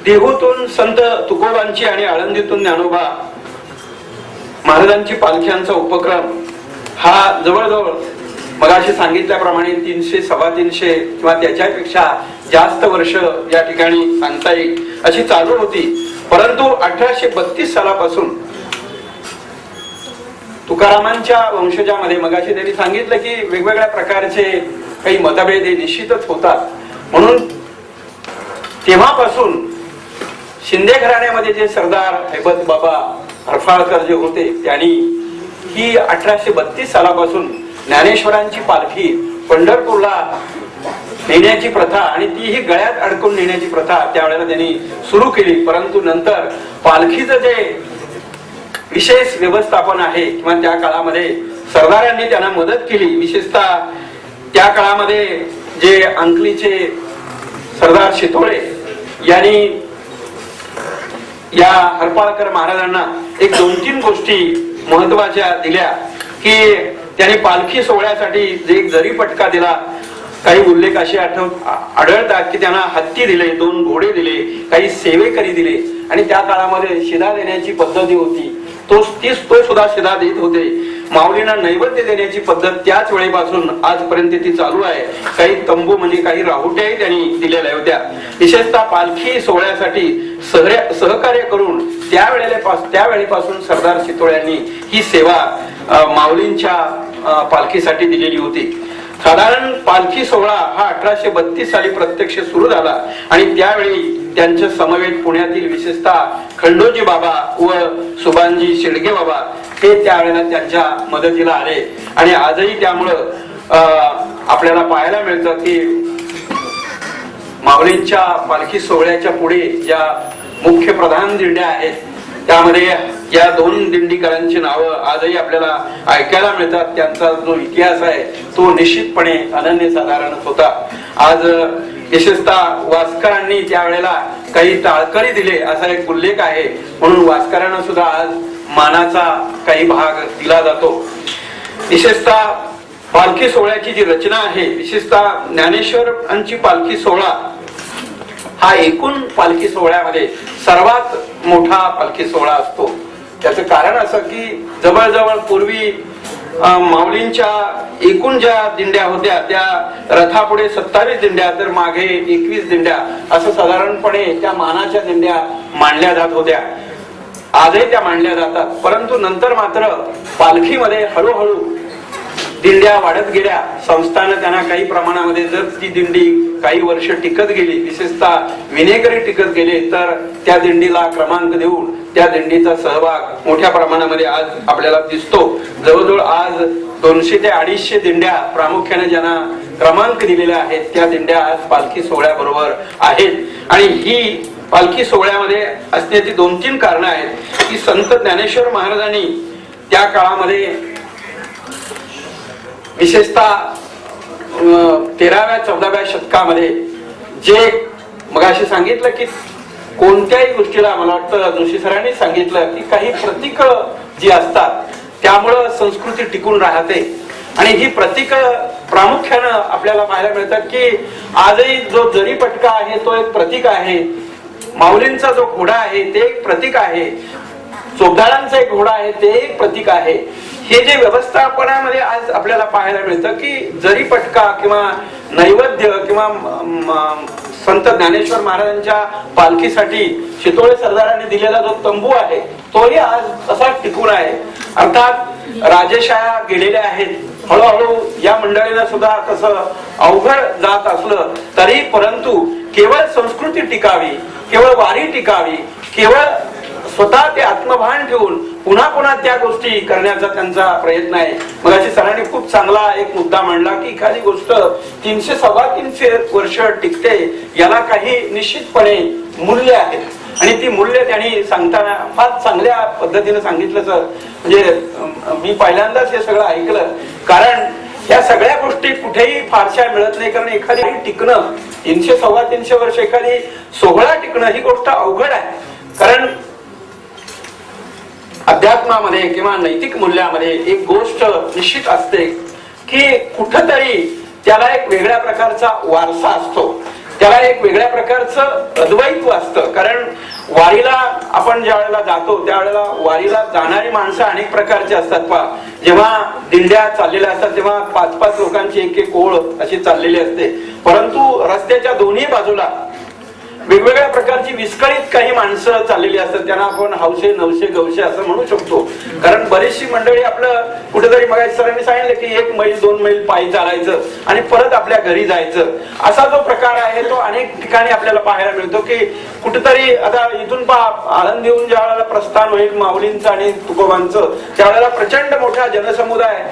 देहूतून संत तुकोबांची आणि आळंदीतून ज्ञानोबा महाराजांची पालख्यांचा उपक्रम हा जवळजवळ मगाशी सांगितल्याप्रमाणे 300 350 किंवा त्याच्यापेक्षा जास्त वर्ष या ठिकाणी सांगता येईल अशी चालू होती. परंतु 1832 सालापासून तुकारामांच्या वंशजामध्ये मगाशी त्यांनी सांगितलं की वेगवेगळ्या प्रकारचे काही मतभेद हे निश्चितच होतात. म्हणून तेव्हापासून शिंदे घराण्यामध्ये जे सरदार हैबत बाबा हरफाळकर जे होते त्यांनी ही 1832 सालापासून ज्ञानेश्वरांची पालखी पंढरपूरला नेण्याची प्रथा आणि तीही गळ्यात अडकून नेण्याची प्रथा त्यावेळेला त्यांनी सुरू केली. परंतु नंतर पालखीचं जे विशेष व्यवस्थापन आहे किंवा त्या काळामध्ये सरदारांनी त्यांना मदत केली. विशेषतः त्या काळामध्ये जे अंकलीचे सरदार शितोळे यांनी या हरपाळकर महाराजांना एक 2-3 गोष्टी महत्वाच्या दिल्या की त्यांनी पालखी सोहळ्यासाठी जे एक जरी पटका दिला. काही उल्लेख असे आढळतात की त्यांना हत्ती दिले, 2 घोडे दिले, काही सेवेकरी दिले आणि त्या काळामध्ये शिधा देण्याची पद्धती होती तो सुद्धा शिधा देत होते. माऊलींना नैवेद्य देण्याची पद्धत त्याच वेळेपासून आजपर्यंत ती चालू आहे. काही तंबू म्हणजे काही राहुट्याही त्यांनी दिलेल्या होत्या. विशेषतः पालखी सोहळ्यासाठी सहकार्य करून त्यावेळेपासून सरदार शितोळ्यांनी ही सेवा माऊलींच्या पालखीसाठी दिलेली होती. साधारण पालखी सोहळा हा 1832 साली प्रत्यक्ष सुरू झाला आणि त्यावेळी त्यांच्या समवेत पुण्यातील विशेषतः खंडोजी बाबा व सुभानजी शेडगे बाबा हे त्यावेळेला त्यांच्या मदतीला आले आणि आजही त्यामुळं आपल्याला पाहायला मिळतं की माऊलींच्या पालखी सोहळ्याच्या पुढे ज्या मुख्य प्रधान दिंड्या आहेत त्यामध्ये या 2 दिंडीकरांची नावं आजही आपल्याला ऐकायला मिळतात. त्यांचा जो इतिहास आहे तो निश्चितपणे अनन्यसाधारण होता. आज विशेषतः वास्करांनी त्यावेळेला काही टाळकरी दिले असा एक उल्लेख आहे. म्हणून वास्करांना सुद्धा आज मानाचा काही भाग दिला जातो. विशेषतः पालखी सोहळ्याची जी रचना आहे, विशेषतः ज्ञानेश्वरांची पालखी सोहळा हा एकूण पालखी सोहळ्यामध्ये सर्वात मोठा पालखी सोहळा असतो. त्याचं कारण असं की जवळजवळ पूर्वी माऊलींच्या एकूण ज्या दिंड्या होत्या त्या रथापुढे 27 दिंड्या तर मागे 21 दिंड्या असं साधारणपणे त्या मानाच्या दिंड्या मांडल्या जात होत्या. आजही त्या मांडल्या जातात. परंतु नंतर मात्र पालखीमध्ये हळूहळू दिंड्या वाढत गेल्या. संस्थानं त्यांना काही प्रमाणामध्ये जर ती दिंडी काही वर्ष टिकत गेली, विशेषतः विनेकरी टिकत गेले, तर त्या दिंडीला क्रमांक देऊन त्या दिंडीचा सहभाग मोठ्या प्रमाणामध्ये आज आपल्याला दिसतो. जवळजवळ आज 200 ते 250 दिंड्या प्रामुख्याने ज्यांना क्रमांक दिलेल्या आहेत त्या दिंड्या आज पालखी सोहळ्याबरोबर आहेत. आणि ही पालखी सोहळ्यामध्ये असण्याची 2-3 कारणं आहेत की संत ज्ञानेश्वर महाराजांनी त्या काळामध्ये विशेषतः 13व्या-14व्या शतकामध्ये जे मगाशी सांगितलं की कोणत्याही गोष्टीला मला वाटतं जोशी सरांनी सांगितलं की काही प्रतीक जी असतात त्यामुळं संस्कृती टिकून राहते. आणि ही प्रतीक प्रामुख्यानं आपल्याला पाहायला मिळतात की आजही जो जरी पटका आहे तो एक प्रतीक आहे. माऊलींचा जो घोडा आहे ते एक प्रतीक आहे. चोपदारांचा एक घोडा आहे ते एक प्रतीक आहे. हे जे व्यवस्थापनामध्ये आज आपल्याला पाहायला मिळतं की जरी पटका किंवा नैवेद्य किंवा संत ज्ञानेश्वर महाराजांच्या पालखीसाठी शितोळे सरदारांनी दिलेला जो तंबू आहे तोही आज तसाच टिकून आहे. अर्थात राजेशाया गेलेल्या आहेत. हळूहळू या मंडळींना सुद्धा कसं अवघड जात असलं तरी परंतु केवळ संस्कृती टिकावी, केवळ वारी टिकावी, केवळ स्वतः ते आत्मभान ठेवून पुन्हा पुन्हा त्या गोष्टी करण्याचा त्यांचा प्रयत्न आहे. मगाशी सरांनी खूप चांगला एक मुद्दा मांडला की एखादी गोष्ट 300-325 वर्ष टिकते याला काही निश्चितपणे मूल्य आहे आणि ती मूल्य त्यांनी सांगताना फार चांगल्या पद्धतीने सांगितलं. सर म्हणजे मी पहिल्यांदाच हे सगळं ऐकलं. कारण या सगळ्या गोष्टी कुठेही फारशा मिळत नाही. कारण एखादी टिकणं 300-325 वर्ष एखादी सोहळा टिकणं ही गोष्ट अवघड आहे. कारण अध्यात्मामध्ये किंवा नैतिक मूल्यामध्ये एक गोष्ट निश्चित असते की कुठंतरी त्याला एक वेगळ्या प्रकारचा वारसा असतो, त्याला एक वेगळ्या प्रकारचं अद्वैत्व असतं. कारण आपण ज्या वेळेला जातो त्यावेळेला वारीला जाणारी माणसं अनेक प्रकारची असतात पहा. जेव्हा दिंड्या चाललेल्या असतात तेव्हा 5-5 लोकांची एक ओळ अशी चाललेली असते, परंतु रस्त्याच्या दोन्ही बाजूला वेगवेगळ्या प्रकारची विस्कळीत काही माणसं चाललेली असतात. त्यांना आपण हौशे नवशे गवशे असं म्हणू शकतो. कारण बरीचशी मंडळी आपलं कुठेतरी मग सरांनी सांगितलं की 1 मैल 2 मैल पायी चालायचं आणि परत आपल्या घरी जायचं, असा जो प्रकार आहे तो अनेक ठिकाणी आपल्याला पाहायला मिळतो. की कुठेतरी आता इथून आळंद येऊन ज्या वेळेला प्रस्थान होईल माऊलींचं आणि तुकोबांचं, त्यावेळेला प्रचंड मोठा जनसमुदाय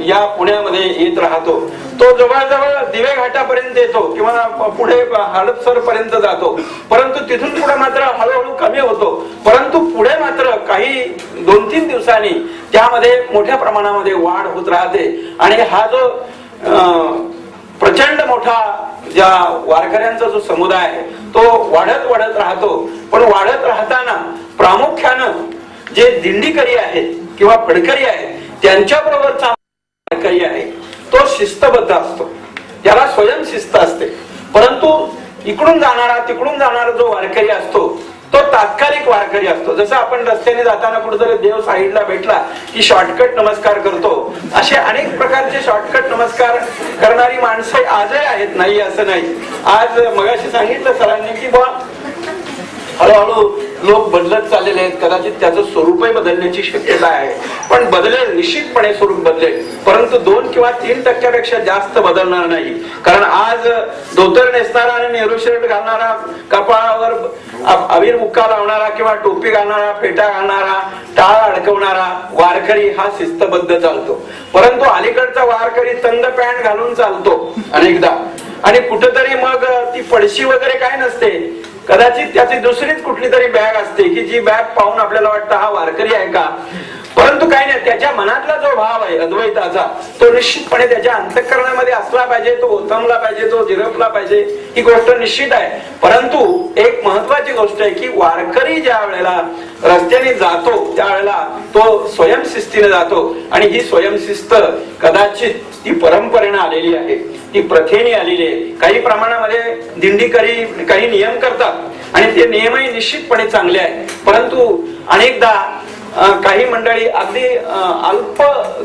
या पुण्यामध्ये येत राहतो. तो जवळजवळ दिवे घाटापर्यंत येतो किंवा पुढे हडपसर पर्यंत जातो, परंतु तिथून पुढे मात्र हळूहळू कमी होतो. परंतु पुढे मात्र काही 2-3 दिवसांनी त्यामध्ये मोठ्या प्रमाणामध्ये वाढ होत राहते. आणि हा जो प्रचंड मोठा ज्या वारकऱ्यांचा जो समुदाय आहे तो वाढत राहतो. पण वाढत राहताना प्रामुख्यानं जे दिंडीकरी आहेत किंवा फडकरी आहेत त्यांच्याबरोबरचा वारकरी आहे तो शिस्तबद्ध असतो, त्याला स्वयंशिस्त असते. परंतु इकडून जाणारा तिकडून जाणारा जो वारकरी असतो तो तात्कालिक वारकरी असतो. जसं आपण रस्त्याने जाताना कुठेतरी देव साईडला भेटला की शॉर्टकट नमस्कार करतो, असे अनेक प्रकारचे शॉर्टकट नमस्कार करणारी माणसे आजही आहेत, नाही असं नाही. आज मगाशी सांगितलं सरांनी की बुवा हळूहळू लोक बदलत चाललेले आहेत, कदाचित त्याचं स्वरूपही बदलण्याची शक्यता आहे. पण बदलेल, निश्चितपणे स्वरूप बदलेल, परंतु 2 किंवा 3% जास्त बदलणार नाही. कारण आज धोतर नेसणारा आणि नेहरू शर्ट घालणारा, कपाळावर अबीर मुक्का लावणारा किंवा टोपी घालणारा, फेटा घालणारा, टाळ अडकवणारा वारकरी हा शिस्तबद्ध चालतो. परंतु अलीकडचा वारकरी तंग पॅन्ट घालून चालतो अनेकदा, आणि कुठेतरी मग ती पडशी वगैरे काय नसते, कदाचित त्याची दुसरीच कुठली तरी बॅग असते की जी बॅग पाहून आपल्याला वाटतं हा वारकरी आहे का. परंतु काही नाही, त्याच्या मनातला जो भाव आहे अद्वैताचा तो निश्चितपणे त्याच्या अंतःकरणामध्ये असला पाहिजे, तो ओथंबला पाहिजे, तो झिरपला पाहिजे, ही गोष्ट निश्चित आहे. परंतु एक महत्वाची गोष्ट आहे की वारकरी ज्या वेळेला रस्त्याने जातो त्यावेळेला तो स्वयंशिस्तीने जातो. आणि ही स्वयंशिस्त कदाचित ती परंपरेने आलेली आहे, ती प्रथेने आलेली आहे. काही प्रमाणामध्ये दिंडीकरी काही नियम करतात आणि ते नियमही निश्चितपणे चांगले आहेत. परंतु अनेकदा काही मंडळी अगदी अल्प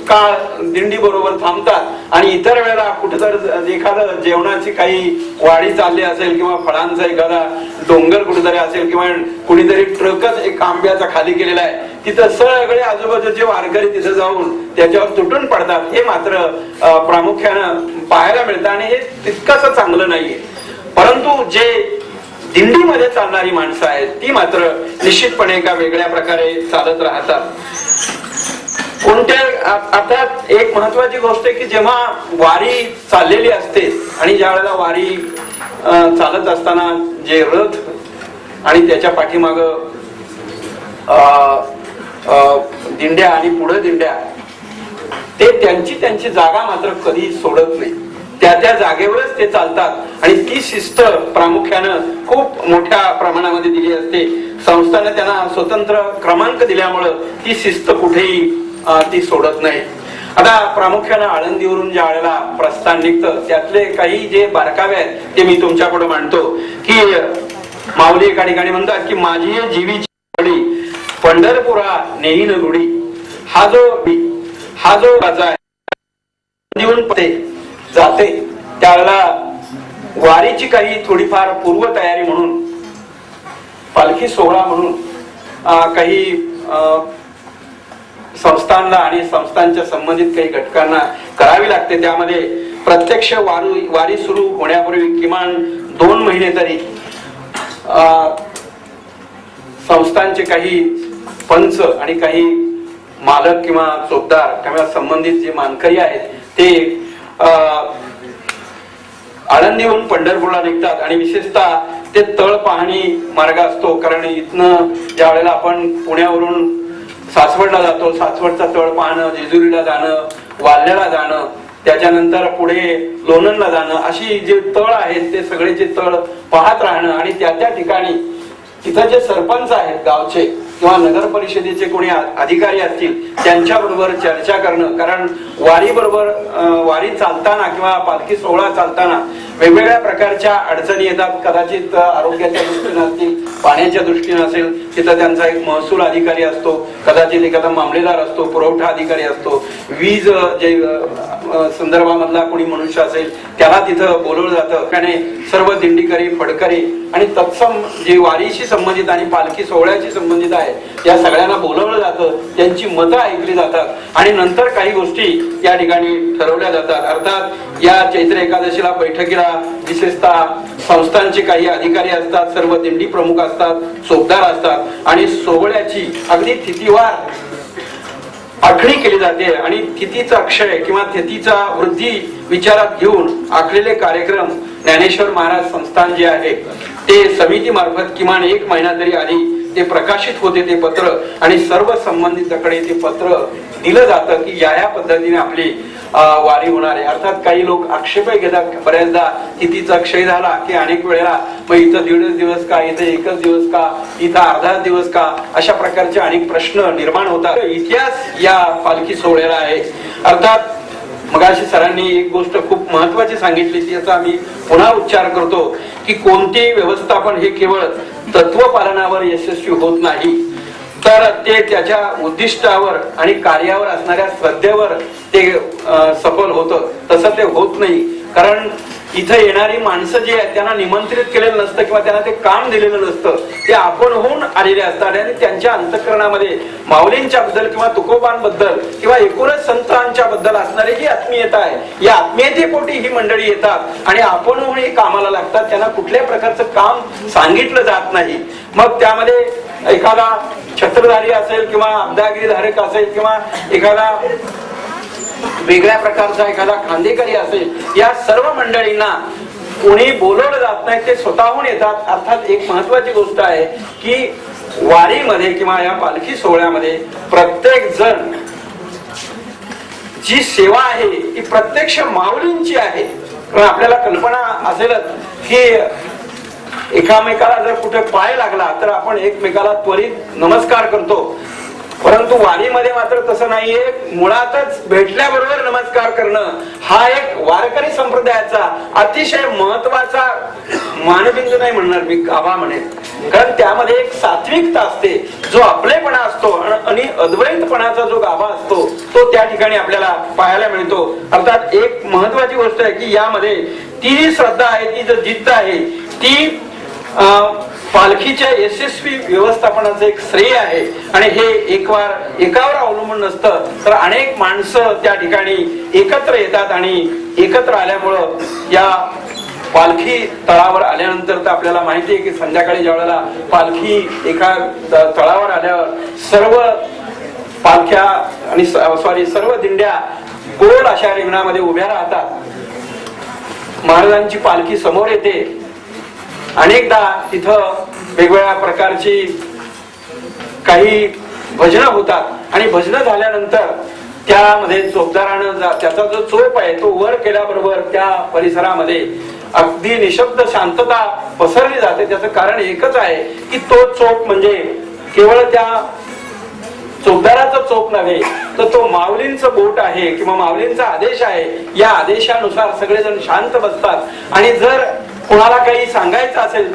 काळ दिंडी बरोबर थांबतात आणि इतर वेळेला कुठेतरी एखादं जेवणाची काही वाडी चालली असेल किंवा फळांचा एखादा डोंगर कुठेतरी असेल किंवा कुणीतरी ट्रकच एक आंब्याचा खाली केलेला आहे, तिथं सगळे आजूबाजूचे वारकरी तिथे जाऊन त्याच्यावर तुटून पडतात. हे मात्र प्रामुख्यानं पाहायला मिळतं आणि हे तितकंच चांगलं नाहीये. परंतु जे दिंडीमध्ये चालणारी माणसं आहेत ती मात्र निश्चितपणे एका वेगळ्या प्रकारे चालत राहतात. कोणत्या अर्थात एक महत्वाची गोष्ट आहे की जेव्हा वारी चाललेली असते आणि ज्या वेळेला वारी चालत असताना जे रथ आणि त्याच्या पाठीमाग दिंड्या आणि पुढे दिंड्या, ते त्यांची जागा मात्र कधी सोडत नाही, त्या जागेवरच ते चालतात. आणि ती शिस्त प्रामुख्यानं खूप मोठ्या प्रमाणामध्ये दिली असते. संस्थाने त्यांना स्वतंत्र क्रमांक दिल्यामुळं ती शिस्त कुठेही ती सोडत नाही. आता प्रामुख्यानं आळंदीवरून ज्या वेळेला प्रस्थान निघतं त्यातले काही जे बारकावे आहेत ते मी तुमच्या पुढे मांडतो. की माऊली एका ठिकाणी म्हणतात की माझी जीवीची पंढरपुरा नेहीन गुढी, हा जो राजा आहे देऊन जाते त्यावेळेला वारीची काही थोडीफार पूर्वतयारी म्हणून पालखी सोहळा म्हणून काही संस्थांना आणि संस्थांच्या संबंधित काही घटकांना करावी लागते. त्यामध्ये प्रत्यक्ष वारी सुरू होण्यापूर्वी किमान 2 महिने तरी संस्थांचे काही पंच आणि काही मालक किंवा चोपदार किंवा संबंधित जे मानकरी आहेत ते आळंदीहून पंढरपूरला निघतात. आणि विशेषतः ते तळ पाहणी मार्ग असतो, कारण इथनं ज्या वेळेला आपण पुण्यावरून सासवडला जातो, सासवडचा तळ पाहणं, जेजुरीला जाणं, वाल्याला जाणं, त्याच्यानंतर पुढे लोणंदला जाणं, अशी जे तळ आहेत ते सगळे तळ पाहत राहणं आणि त्या ठिकाणी तिथं जे सरपंच आहेत गावचे किंवा नगर परिषदेचे कोणी अधिकारी असतील त्यांच्याबरोबर चर्चा करणं. कारण वारी चालताना किंवा पालखी सोहळा चालताना वेगवेगळ्या प्रकारच्या अडचणी येतात. कदाचित आरोग्याच्या दृष्टीने असतील, पाण्याच्या दृष्टीने असेल, तिथं त्यांचा एक महसूल अधिकारी असतो, कदाचित एखादा मामलेदार असतो, पुरवठा अधिकारी असतो, वीज जे संदर्भामधला कोणी मनुष्य असेल त्याला तिथं बोलवलं जातं. त्याने सर्व दिंडीकरी, फडकरी आणि तत्सम जे वारीशी संबंधित आणि पालखी सोहळ्याशी संबंधित आहे या सगळ्यांना बोलवलं जातं. त्यांची मतं ऐकली जातात आणि नंतर काही गोष्टी या ठिकाणी ठरवल्या जातात. अर्थात या चैत्र एकादशीला बैठकीला विशेषतः संस्थांचे काही अधिकारी असतात, सर्व दिंडी प्रमुख असतात, चोपदार असतात आणि सोहळ्याची अगदी तिथीवार आखणी केली जाते आणि तिथीचा क्षय किंवा तिथीचा वृद्धी विचारात घेऊन आखलेले कार्यक्रम ज्ञानेश्वर महाराज संस्थान जे आहे ते समिती मार्फत किमान 1 महिना तरी आधी ते प्रकाशित होते ते पत्र आणि सर्व संबंधितांकडे ते पत्र दिलं जातं की या पद्धतीने आपली वारी होणार आहे. अर्थात काही लोक आक्षेपही घेतात बऱ्याचदा तिथीचा क्षय झाला की अनेक वेळेला मग इथं 1.5 दिवस का, इथं 1 दिवस का, इथं अर्धा दिवस का, अशा प्रकारचे अनेक प्रश्न निर्माण होतात. इतिहास या पालखी सोहळ्याला आहे. अर्थात मगाशी सरांनी एक गोष्ट खूप महत्वाची सांगितली, त्याचा आम्ही पुन्हा उच्चार करतो की कोणतेही व्यवस्थापन हे केवळ तत्व पालनावर यशस्वी होत नाही, तर ते त्याच्या उद्दिष्टावर आणि कार्यावर असणाऱ्या श्रद्धेवर ते सफल होतं. तसं ते होत नाही, कारण इथं येणारी माणसं जी आहेत त्यांना निमंत्रित केलेलं नसतं किंवा त्यांना ते काम दिलेलं नसतं. ते आपण होऊन आलेले असतात आणि त्यांच्या अंतःकरणामध्ये माऊलींच्या बद्दल किंवा तुकोबांबद्दल किंवा एकूणच संतांच्या बद्दल असणारी जी आत्मीयता आहे, या आत्मीयतेपोटी ही मंडळी येतात आणि आपण होऊन हे कामाला लागतात. त्यांना कुठल्याही प्रकारचं काम सांगितलं जात नाही. मग त्यामध्ये एखादा छत्रधारी असेल किंवा अब्दागिरी धारक असेल किंवा एखादा वेगळ्या प्रकारचा एखादा खांदेकरी असेल, या सर्व मंडळींना कोणी बोलवलं जात नाही, ते स्वतःहून येतात. अर्थात एक महत्वाची गोष्ट आहे की वारीमध्ये किंवा या पालखी सोहळ्यामध्ये प्रत्येक जण जी सेवा आहे ती प्रत्यक्ष माऊलींची आहे. कारण आपल्याला कल्पना असेलच की एकामेकाला जर कुठे पाय लागला तर आपण एकमेकाला त्वरित नमस्कार करतो, परंतु वारीमध्ये मात्र तसं नाहीये. मुळातच भेटल्याबरोबर नमस्कार करणं हा एक वारकरी संप्रदायाचा अतिशय महत्वाचा मानबिंदू नाही म्हणणार मी, गाभा म्हणेन. कारण त्यामध्ये एक सात्विकता असते, जो आपलेपणा असतो आणि अद्वैतपणाचा जो गाभा असतो तो त्या ठिकाणी आपल्याला पाहायला मिळतो. अर्थात एक महत्वाची गोष्ट आहे की यामध्ये ती जी श्रद्धा आहे, ती जी जिद्द आहे, ती पालखीच्या यशस्वी व्यवस्थापनाचं एक श्रेय आहे. आणि हे एकावर अवलंबून नसतं, तर अनेक माणसं त्या ठिकाणी एकत्र येतात आणि एकत्र आल्यामुळं या पालखी तळावर आल्यानंतर तर आपल्याला माहिती आहे की संध्याकाळी ज्या वेळेला पालखी एका तळावर आल्यावर सर्व पालख्या आणि सर्व दिंड्या गोल अशा रिंगणामध्ये उभ्या राहतात. महाराजांची पालखी समोर येते. अनेकदा तिथं वेगवेगळ्या प्रकारची काही भजनं होतात आणि भजनं झाल्यानंतर त्यामध्ये चोपदारानं त्याचा जो चोप आहे तो वर केल्याबरोबर त्या परिसरामध्ये अगदी निशब्द शांतता पसरली जाते. त्याचं कारण एकच आहे की तो चोप म्हणजे केवळ त्या चोपदाराचा चोप नव्हे, तर तो माऊलींचं बोट आहे किंवा माऊलींचा आदेश आहे. या आदेशानुसार सगळेजण शांत बसतात आणि जर कोणाला काही सांगायचं असेल,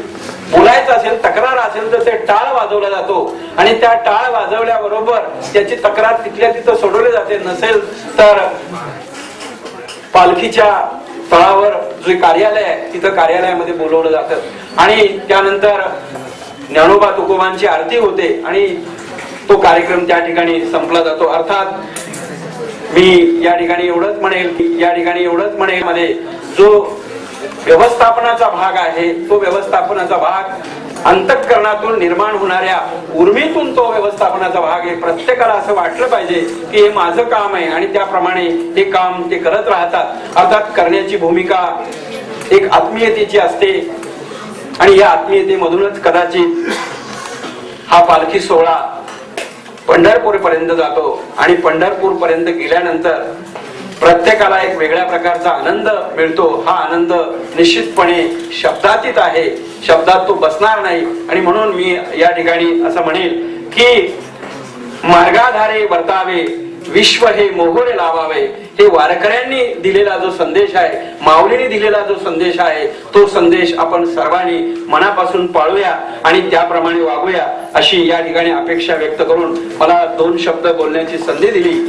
बोलायचं असेल, तक्रार असेल तर ते टाळ वाजवला जातो आणि त्या टाळ वाजवल्याबरोबर त्याची तक्रार तिथल्या तिथं सोडवली जाते. नसेल तर पालखीच्या तळावर जे कार्यालय आहे तिथं कार्यालयामध्ये बोलवलं जातं आणि त्यानंतर ज्ञानोबा तुकोबांची आरती होते आणि तो कार्यक्रम त्या ठिकाणी संपला जातो. अर्थात मी या ठिकाणी एवढंच म्हणेल मध्ये जो व्यवस्थापनाचा भाग आहे, तो व्यवस्थापनाचा भाग अंतःकरणातून निर्माण होणाऱ्या उर्मीतून तो व्यवस्थापनाचा भाग आहे. प्रत्येकाला असं वाटलं पाहिजे की हे माझं काम आहे आणि त्याप्रमाणे हे काम ते करत राहतात. अर्थात करण्याची भूमिका एक आत्मीयतेची असते आणि या आत्मीयतेमधूनच कदाचित हा पालखी सोहळा पंढरपूर पर्यंत जातो आणि पंढरपूर पर्यंत गेल्यानंतर प्रत्येकाला एक वेगळ्या प्रकारचा आनंद मिळतो. हा आनंद निश्चितपणे शब्दातीत आहे, शब्दात तो बसणार नाही. आणि म्हणून मी या ठिकाणी असं म्हणेल की मार्गाधारे वर्तावे, विश्व हे मोहोरे लावावे. हे वारकऱ्यांनी दिलेला जो संदेश आहे, माऊलीने दिलेला जो संदेश आहे, तो संदेश आपण सर्वांनी मनापासून पाळूया आणि त्याप्रमाणे वागूया अशी या ठिकाणी अपेक्षा व्यक्त करून मला 2 शब्द बोलण्याची संधी दिली